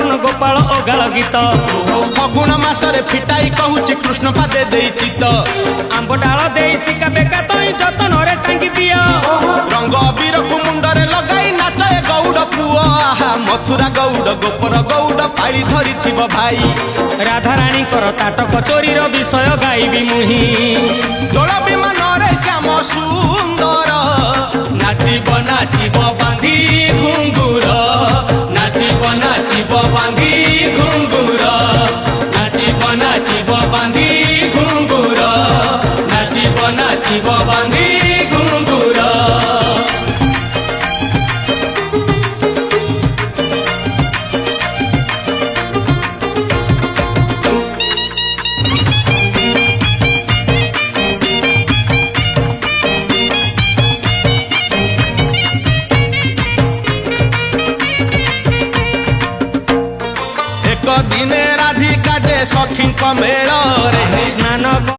କର୍ଣ୍ଣ ଗୋପାଳ ଅଗାଳ ଗୀତ ଫଗୁଣ ମାସରେ ଫିଟାଇ କହୁଛି କୃଷ୍ଣ ପାଦେ ଦେଇ ଚିତ ଆମ୍ବ ଡାଳ ଦେଇ ଶିକା ବେକା ତଇ ଯତନରେ ଟାଙ୍ଗି ଦିଅ ରଙ୍ଗ ଅବିରକୁ ମୁଣ୍ଡରେ ଲଗାଇ ନାଚେ ଗୌଡ଼ ପୁଅ ଆହା ମଥୁରା ଗୌଡ଼ ଗୋପର ଗୌଡ଼ ପାଳି ଧରିଥିବ ଭାଇ ରାଧାରାଣୀଙ୍କର ତାଟକ ଚୋରିର ବିଷୟ ଗାଇବି ମୁହିଁ ଦୋଳ ବିମାନରେ ଶ୍ୟାମ ସୁନ୍ଦର ନାଚିବ ନାଚିବ ବାନ୍ଧି ଘୁଙ୍ଗୁର ନାଚିବ ନାଚିବ ବାନ୍ଧି ଘୁଙ୍ଗୁର ନାଚିବ ନାଚିବ ବାନ୍ଧି ଘୁଙ୍ଗୁର ନାଚିବ ନାଚିବ ବାନ୍ଧି ଘୁଙ୍ଗୁର ଦିନେ ରାଧିକା ଯେ ସଖୀଙ୍କ ମେଳରେ ସ୍ନାନ